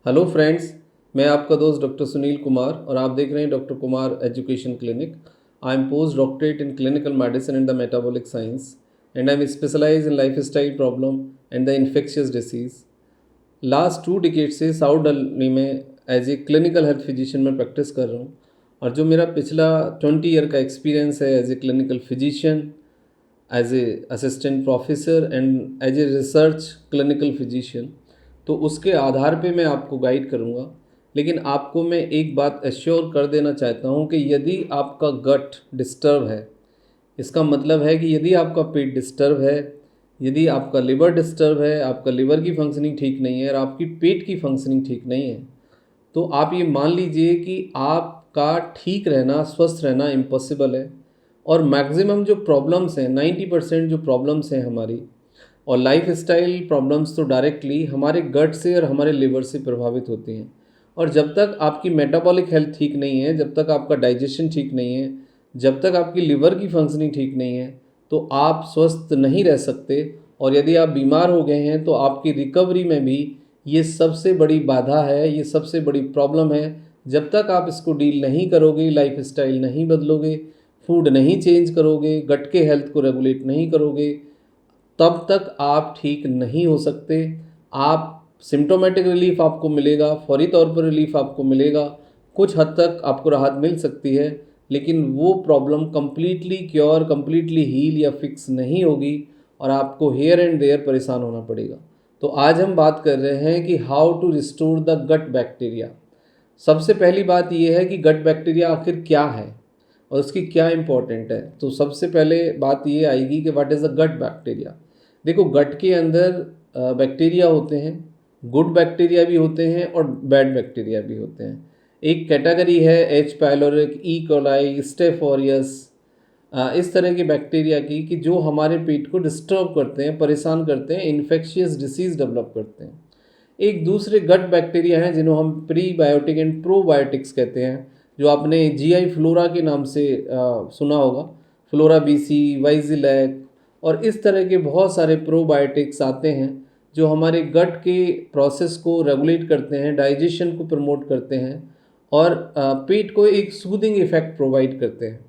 Hello friends, मैं आपका दोस्त डॉक्टर सुनील कुमार और आप देख रहे हैं doctor Kumar Education Clinic. I am post doctorate in clinical medicine and the metabolic science and I am specialise in life style problem and the infectious disease. Last 2 decade से south Delhi में as a clinical health physician में practice कर रहा हूँ और जो मेरा पिछला 20 ईयर का एक्सपीरियंस है as a clinical physician, as a assistant professor and as a research clinical physician, तो उसके आधार पे मैं आपको गाइड करूँगा। लेकिन आपको मैं एक बात एश्योर कर देना चाहता हूँ कि यदि आपका गट डिस्टर्ब है, इसका मतलब है कि यदि आपका पेट डिस्टर्ब है, यदि आपका लिवर डिस्टर्ब है, आपका लिवर की फंक्शनिंग ठीक नहीं है और आपकी पेट की फंक्शनिंग ठीक नहीं है, तो आप ये मान लीजिए कि आपका ठीक रहना, स्वस्थ रहना इम्पॉसिबल है। और मैक्सिमम जो प्रॉब्लम्स हैं, 90% जो प्रॉब्लम्स हैं हमारी, और लाइफ स्टाइल प्रॉब्लम्स तो डायरेक्टली हमारे गट से और हमारे लिवर से प्रभावित होती हैं। और जब तक आपकी मेटाबॉलिक हेल्थ ठीक नहीं है, जब तक आपका डाइजेशन ठीक नहीं है, जब तक आपकी लिवर की फंक्शनिंग ठीक नहीं है, तो आप स्वस्थ नहीं रह सकते। और यदि आप बीमार हो गए हैं तो आपकी रिकवरी में भी ये सबसे बड़ी बाधा है, ये सबसे बड़ी प्रॉब्लम है। जब तक आप इसको डील नहीं करोगे, लाइफ स्टाइल नहीं बदलोगे, फूड नहीं चेंज करोगे, गट के हेल्थ को रेगुलेट नहीं करोगे, तब तक आप ठीक नहीं हो सकते। आप सिम्टोमेटिक रिलीफ आपको मिलेगा, फौरी तौर पर रिलीफ आपको मिलेगा, कुछ हद तक आपको राहत मिल सकती है, लेकिन वो problem completely cure, completely heal या फिक्स नहीं होगी और आपको हेयर एंड देयर परेशान होना पड़ेगा। तो आज हम बात कर रहे हैं कि how to restore the gut bacteria. सबसे पहली बात यह है कि गट बैक्टीरिया आखिर क्या है और उसकी क्या इम्पोर्टेंट है। तो सबसे पहले बात ये आएगी कि what is the gut bacteria. देखो, गट के अंदर बैक्टीरिया होते हैं, गुड बैक्टीरिया भी होते हैं और बैड बैक्टीरिया भी होते हैं। एक कैटेगरी है एच पाइलोरिक, ई कोलाई, स्टेफोरियस, इस तरह के बैक्टीरिया की कि जो हमारे पेट को डिस्टर्ब करते हैं, परेशान करते हैं, इन्फेक्शियस डिसीज़ डेवलप करते हैं। एक दूसरे गट बैक्टीरिया हैं जिन्हों हम प्रीबायोटिक एंड प्रोबायोटिक्स कहते हैं, जो आपने जीआई फ्लोरा के नाम से सुना होगा। फ्लोरा बीसी, वाइजिलैक और इस तरह के बहुत सारे प्रोबायोटिक्स आते हैं जो हमारे गट के प्रोसेस को रेगुलेट करते हैं, डाइजेशन को प्रमोट करते हैं और पेट को एक सूदिंग इफेक्ट प्रोवाइड करते हैं।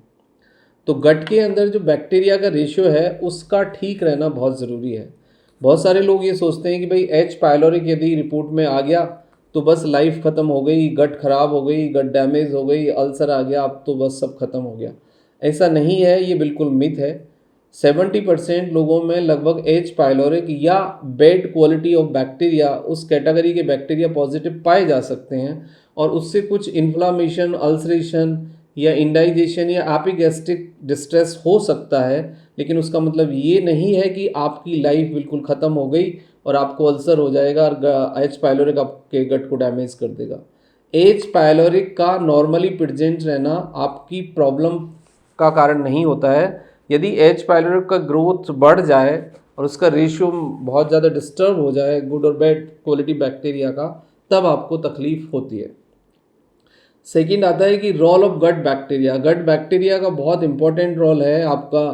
तो गट के अंदर जो बैक्टीरिया का रेशियो है उसका ठीक रहना बहुत ज़रूरी है। बहुत सारे लोग ये सोचते हैं कि भाई एच पाइलोरिक यदि रिपोर्ट में आ गया तो बस लाइफ ख़त्म हो गई, गट खराब हो गई, गट डैमेज हो गई, अल्सर आ गया, अब तो बस सब खत्म हो गया। ऐसा नहीं है, ये बिल्कुल मिथ है। 70% लोगों में लगभग एच पाइलोरिक या बैड क्वालिटी ऑफ बैक्टीरिया, उस कैटेगरी के बैक्टीरिया पॉजिटिव पाए जा सकते हैं और उससे कुछ इन्फ्लामेशन, अल्सरेशन या इंडाइजेशन या एपिगैस्ट्रिक डिस्ट्रेस हो सकता है। लेकिन उसका मतलब ये नहीं है कि आपकी लाइफ बिल्कुल ख़त्म हो गई और आपको अल्सर हो जाएगा और एच पाइलोरिक आपके गट को डैमेज कर देगा। एच पाइलोरिक का नॉर्मली प्रेजेंट रहना आपकी प्रॉब्लम का कारण नहीं होता है। यदि एच पाइलोरिक का ग्रोथ बढ़ जाए और उसका रेशियो बहुत ज़्यादा डिस्टर्ब हो जाए गुड और बैड क्वालिटी बैक्टीरिया का, तब आपको तकलीफ होती है। सेकंड आता है कि role of gut bacteria. Gut bacteria का बहुत इंपॉर्टेंट रोल है। आपका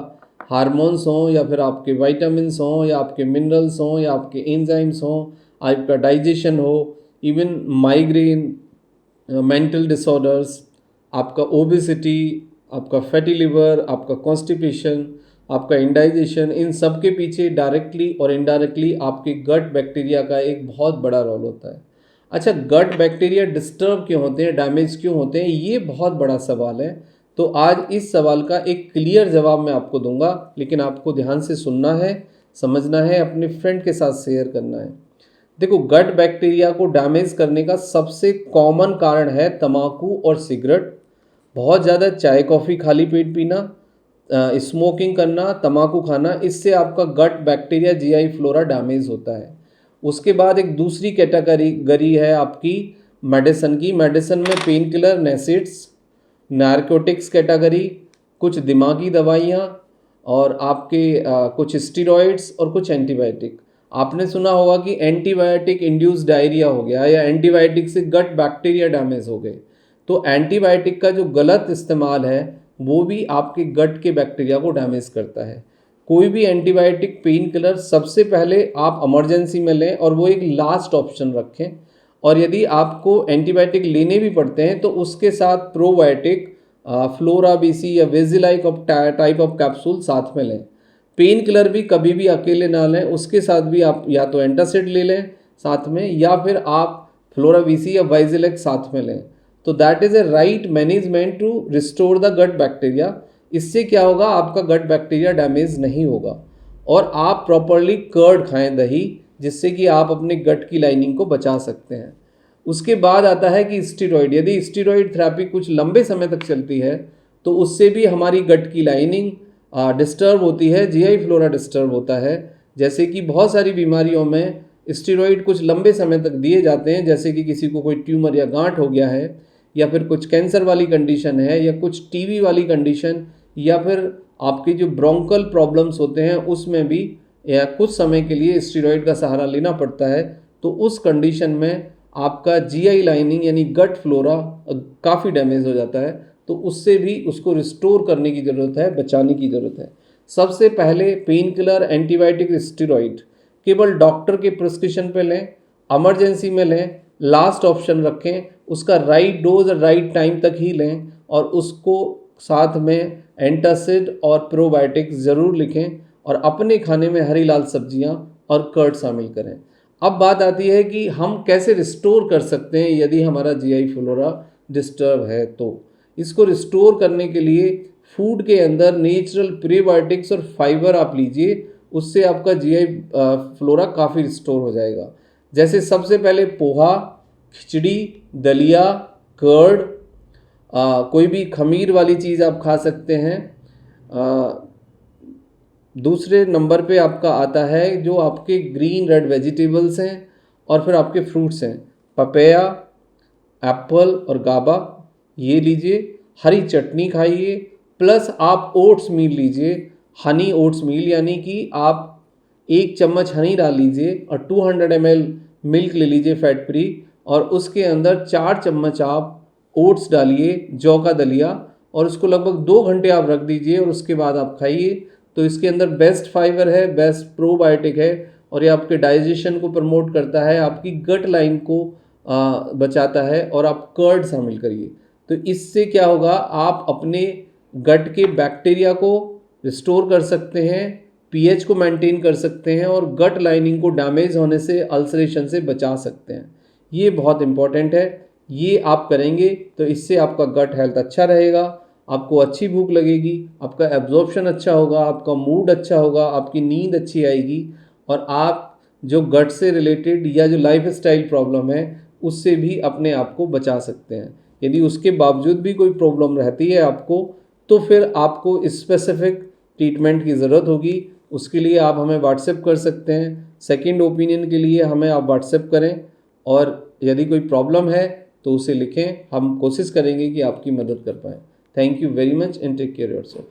हार्मोन्स हों या फिर आपके वाइटामिन्स हों या आपके मिनरल्स हों या आपके एंजाइम्स हों, आपका डाइजेशन हो, इवन माइग्रेन, मेंटल डिसऑर्डर्स, आपका ओबेसिटी, आपका फैटी लिवर, आपका कॉन्स्टिपेशन, आपका इंडाइजेशन, इन सब के पीछे डायरेक्टली और इनडायरेक्टली आपके गट बैक्टीरिया का एक बहुत बड़ा रोल होता है। अच्छा, गट बैक्टीरिया डिस्टर्ब क्यों होते हैं, डैमेज क्यों होते हैं, ये बहुत बड़ा सवाल है। तो आज इस सवाल का एक क्लियर जवाब मैं आपको दूंगा, लेकिन आपको ध्यान से सुनना है, समझना है, अपने फ्रेंड के साथ शेयर करना है। देखो, गट बैक्टीरिया को डैमेज करने का सबसे कॉमन कारण है तंबाकू और सिगरेट। बहुत ज़्यादा चाय कॉफ़ी खाली पेट पीना, स्मोकिंग करना, तंबाकू खाना, इससे आपका gut bacteria GI flora damage होता है। उसके बाद एक दूसरी कैटेगरी है आपकी मेडिसिन की। मेडिसिन में पेन किलर, नेसिड्स, नारकोटिक्स कैटेगरी, कुछ दिमागी दवाइयाँ और आपके कुछ स्टीरॉइड्स और कुछ एंटीबायोटिक। आपने सुना होगा कि एंटीबायोटिक इंड्यूस डायरिया हो गया या एंटीबायोटिक से गट बैक्टीरिया डैमेज हो गए। तो एंटीबायोटिक का जो गलत इस्तेमाल है वो भी आपके गट के बैक्टीरिया को डैमेज करता है। कोई भी एंटीबायोटिक, पेन किलर सबसे पहले आप इमरजेंसी में लें और वो एक लास्ट ऑप्शन रखें। और यदि आपको एंटीबायोटिक लेने भी पड़ते हैं तो उसके साथ प्रोबायोटिक फ्लोरा बीसी या वेजिलाइक टाइप ऑफ कैप्सूल साथ में लें। पेन किलर भी कभी भी अकेले ना लें, उसके साथ भी आप या तो एंटासिड ले लें साथ में, या फिर आप फ्लोरा बीसी या वाइजिलेक साथ में लें। तो that is a right management to restore the gut bacteria. इससे क्या होगा, आपका गट बैक्टीरिया डैमेज नहीं होगा। और आप प्रॉपरली कर्ड खाएं, दही, जिससे कि आप अपने गट की लाइनिंग को बचा सकते हैं। उसके बाद आता है कि स्टीरॉयड। यदि स्टीरॉयड थेरेपी कुछ लंबे समय तक चलती है तो उससे भी हमारी गट की लाइनिंग डिस्टर्ब होती है, जीआई फ्लोरा डिस्टर्ब होता है। जैसे कि बहुत सारी बीमारियों में स्टीरॉयड कुछ लंबे समय तक दिए जाते हैं, जैसे कि किसी को कोई ट्यूमर या गांठ हो गया है, या फिर कुछ कैंसर वाली कंडीशन है, या कुछ टीबी वाली कंडीशन, या फिर आपके जो ब्रोंकल प्रॉब्लम्स होते हैं उसमें भी या कुछ समय के लिए स्टीरॉयड का सहारा लेना पड़ता है। तो उस कंडीशन में आपका जीआई लाइनिंग यानी गट फ्लोरा काफ़ी डैमेज हो जाता है। तो उससे भी उसको रिस्टोर करने की ज़रूरत है, बचाने की ज़रूरत है। सबसे पहले पेन किलर, एंटीबायोटिक, स्टीरॉयड केवल डॉक्टर के प्रिस्क्रिप्शन पे लें, इमरजेंसी में लें, लास्ट ऑप्शन रखें, उसका राइट डोज और राइट टाइम तक ही लें, और उसको साथ में एंटासिड और प्रोबायोटिक ज़रूर लिखें, और अपने खाने में हरी लाल सब्जियां और कर्ड शामिल करें। अब बात आती है कि हम कैसे रिस्टोर कर सकते हैं यदि हमारा जीआई फ्लोरा डिस्टर्ब है। तो इसको रिस्टोर करने के लिए फूड के अंदर नेचुरल प्रीबायोटिक्स और फाइबर आप लीजिए, उससे आपका जीआई फ्लोरा काफ़ी रिस्टोर हो जाएगा। जैसे सबसे पहले पोहा, खिचड़ी, दलिया, कर्ड, कोई भी खमीर वाली चीज़ आप खा सकते हैं। दूसरे नंबर पे आपका आता है जो आपके ग्रीन रेड वेजिटेबल्स हैं, और फिर आपके फ्रूट्स हैं, पपैया, एप्पल और गाबा, ये लीजिए। हरी चटनी खाइए, प्लस आप ओट्स मील लीजिए, हनी ओट्स मील, यानी कि आप 1 चम्मच हनी डाल लीजिए और 200 ml मिल्क ले लीजिए फैट फ्री, और उसके अंदर 4 चम्मच आप ओट्स डालिए, जौ का दलिया, और उसको लगभग 2 घंटे आप रख दीजिए और उसके बाद आप खाइए। तो इसके अंदर बेस्ट फाइबर है, बेस्ट प्रोबायोटिक है, और ये आपके डाइजेशन को प्रमोट करता है, आपकी गट लाइन को बचाता है। और आप कर्ड शामिल करिए, तो इससे क्या होगा, आप अपने गट के बैक्टीरिया को रिस्टोर कर सकते हैं, पीएच को मेंटेन कर सकते हैं, और गट लाइनिंग को डैमेज होने से, अल्सरेशन से बचा सकते हैं। ये बहुत इंपॉर्टेंट है। ये आप करेंगे तो इससे आपका गट हेल्थ अच्छा रहेगा, आपको अच्छी भूख लगेगी, आपका एब्जॉर्प्शन अच्छा होगा, आपका मूड अच्छा होगा, आपकी नींद अच्छी आएगी, और आप जो गट से रिलेटेड या जो लाइफ स्टाइल प्रॉब्लम है उससे भी अपने आप को बचा सकते हैं। यदि उसके बावजूद भी कोई प्रॉब्लम रहती है आपको, तो फिर आपको स्पेसिफिक ट्रीटमेंट की ज़रूरत होगी। उसके लिए आप हमें व्हाट्सएप कर सकते हैं। सेकंड ओपिनियन के लिए हमें आप व्हाट्सएप करें, और यदि कोई प्रॉब्लम है तो उसे लिखें, हम कोशिश करेंगे कि आपकी मदद कर पाएँ। Thank you very much and take care yourself.